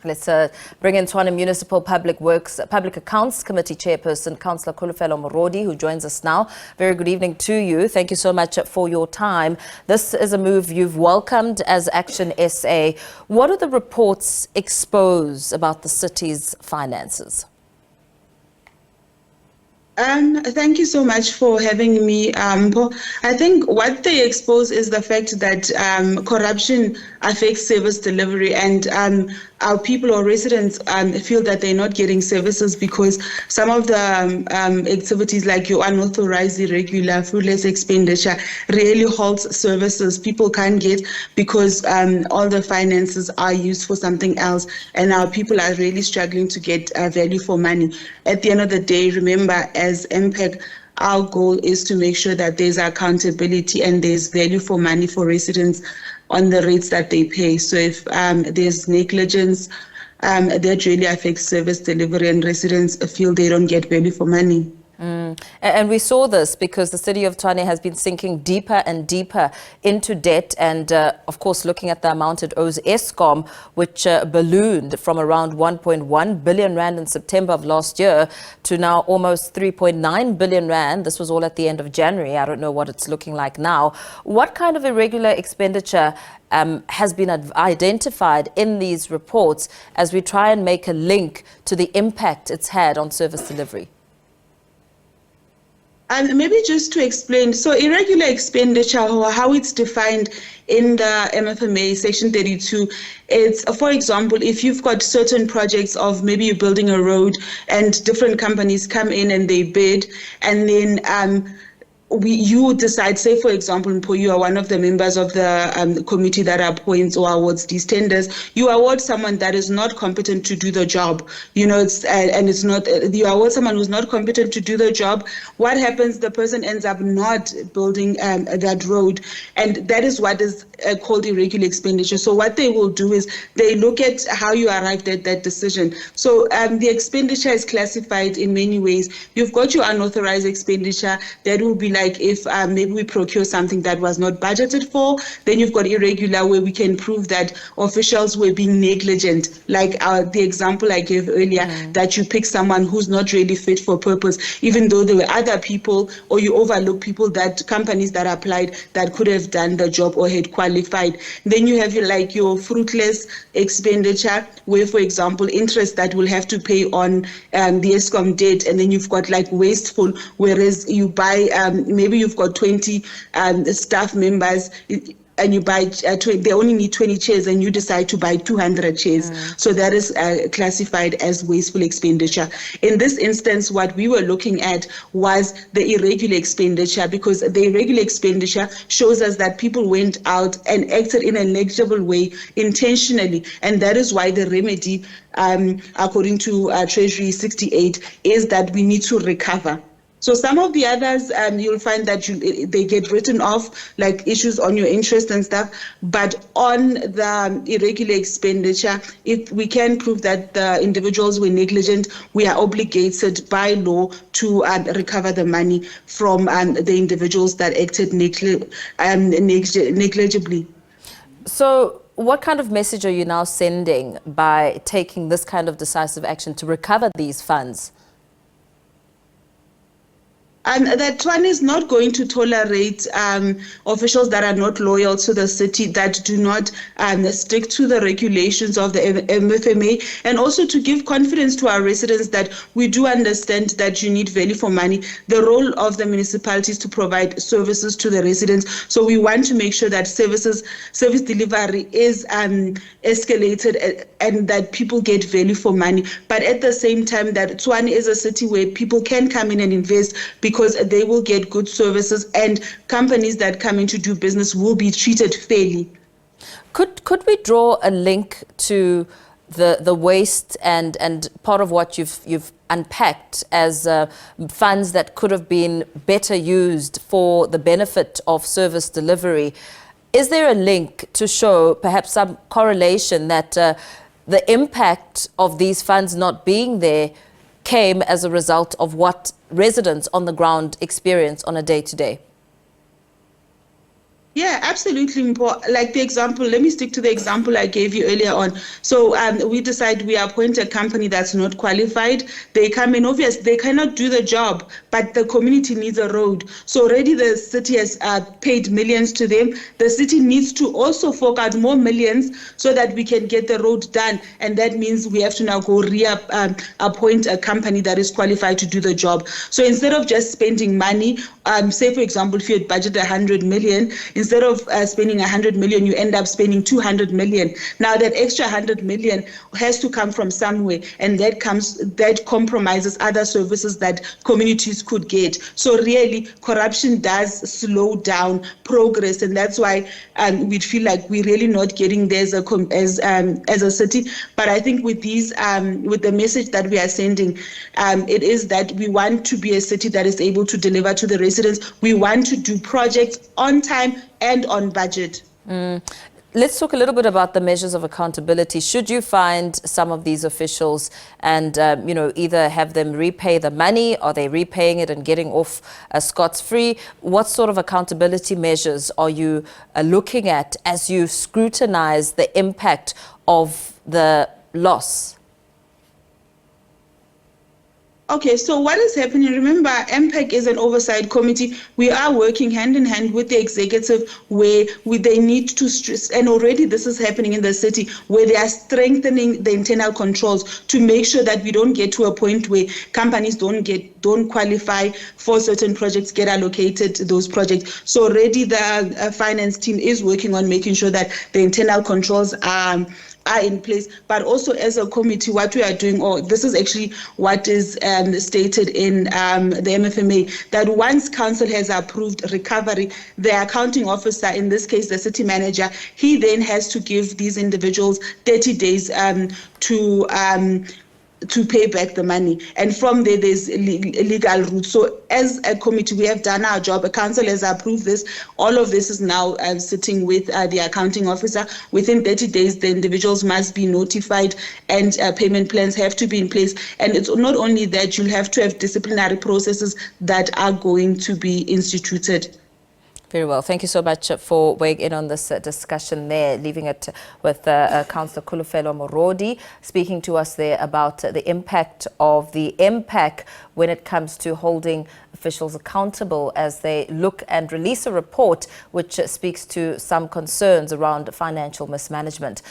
Let's bring in Tshwane Municipal Public Accounts Committee Chairperson, Councillor Kholofelo Morodi, who joins us now. Very good evening to you. Thank you so much for your time. This is a move you've welcomed as Action SA. What do the reports expose about the city's finances? Thank you so much for having me. I think what they expose is the fact that corruption affects service delivery, and our people or residents feel that they're not getting services because some of the activities like your unauthorized, irregular, fruitless expenditure really halts services people can't get because all the finances are used for something else, and our people are really struggling to get value for money. At the end of the day, remember, as MPAC, our goal is to make sure that there's accountability and there's value for money for residents on the rates that they pay. So if there's negligence, that really affects service delivery and residents feel they don't get value for money. And we saw this because the city of Tshwane has been sinking deeper and deeper into debt, and of course looking at the amount it owes Eskom, which ballooned from around 1.1 billion rand in September of last year to now almost 3.9 billion rand. This was all at the end of January. I don't know what it's looking like now. What kind of irregular expenditure has been identified in these reports as we try and make a link to the impact it's had on service delivery? And maybe just to explain, so irregular expenditure, or how it's defined in the MFMA Section 32, it's, for example, if you've got certain projects of maybe you're building a road and different companies come in and they bid, and then you decide, say for example, you are one of the members of the committee that appoints or awards these tenders. You award someone that is not competent to do the job. You know, you award someone who's not competent to do the job. What happens? The person ends up not building that road, and that is what is called irregular expenditure. So what they will do is they look at how you arrived at that decision. So the expenditure is classified in many ways. You've got your unauthorized expenditure. That will be like if maybe we procure something that was not budgeted for. Then you've got irregular, where we can prove that officials were being negligent, like the example I gave earlier, that you pick someone who's not really fit for purpose, even though there were other people, or you overlook people, that companies that applied that could have done the job or had qualified. Then you have your fruitless expenditure, where, for example, interest that will have to pay on the Eskom debt, and then you've got like wasteful, whereas you buy maybe you've got 20 staff members and you buy, they only need 20 chairs and you decide to buy 200 chairs. So that is classified as wasteful expenditure. In this instance, what we were looking at was the irregular expenditure, because the irregular expenditure shows us that people went out and acted in a negligible way intentionally. And that is why the remedy, according to Treasury 68, is that we need to recover. So some of the others, you'll find that they get written off, like issues on your interest and stuff. But on the irregular expenditure, if we can prove that the individuals were negligent, we are obligated by law to recover the money from the individuals that acted negligibly. So what kind of message are you now sending by taking this kind of decisive action to recover these funds? That Tshwane is not going to tolerate officials that are not loyal to the city, that do not stick to the regulations of the MFMA, and also to give confidence to our residents that we do understand that you need value for money. The role of the municipality is to provide services to the residents. So we want to make sure that service delivery is escalated and that people get value for money. But at the same time, that Tshwane is a city where people can come in and invest, because they will get good services, and companies that come in to do business will be treated fairly. Could we draw a link to the waste and part of what you've unpacked as funds that could have been better used for the benefit of service delivery? Is there a link to show perhaps some correlation that the impact of these funds not being there came as a result of what residents on the ground experience on a day-to-day? Yeah, absolutely important. Like the example, let me stick to the example I gave you earlier on. So we decide we appoint a company that's not qualified. They come in, obviously, they cannot do the job, but the community needs a road. So already the city has paid millions to them. The city needs to also fork out more millions so that we can get the road done. And that means we have to now go appoint a company that is qualified to do the job. So instead of just spending money, say, for example, if you had budgeted 100 million, instead of spending 100 million, you end up spending 200 million. Now that extra 100 million has to come from somewhere, and that compromises other services that communities could get. So really, corruption does slow down progress, and that's why we feel like we're really not getting there as a city. But I think with these, with the message that we are sending, it is that we want to be a city that is able to deliver to the residents. We want to do projects on time and on budget. Let's talk a little bit about the measures of accountability. Should you find some of these officials and, either have them repay the money, are they repaying it and getting off scot-free? What sort of accountability measures are you looking at as you scrutinize the impact of the loss? Okay, so what is happening? Remember, MPEC is an oversight committee. We are working hand in hand with the executive where they need to stress, and already this is happening in the city, where they are strengthening the internal controls to make sure that we don't get to a point where companies don't qualify for certain projects, get allocated those projects. So already the finance team is working on making sure that the internal controls are in place, but also as a committee, what we are doing, this is actually what is stated in the MFMA, that once council has approved recovery, the accounting officer, in this case the city manager, he then has to give these individuals 30 days to pay back the money. And from there, there's a legal route. So as a committee, we have done our job. A council has approved this. All of this is now sitting with the accounting officer. Within 30 days, the individuals must be notified and payment plans have to be in place. And it's not only that, you'll have to have disciplinary processes that are going to be instituted. Very well. Thank you so much for weighing in on this discussion there, leaving it with Councillor Kholofelo Morodi, speaking to us there about the impact of the MPAC when it comes to holding officials accountable as they look and release a report which speaks to some concerns around financial mismanagement.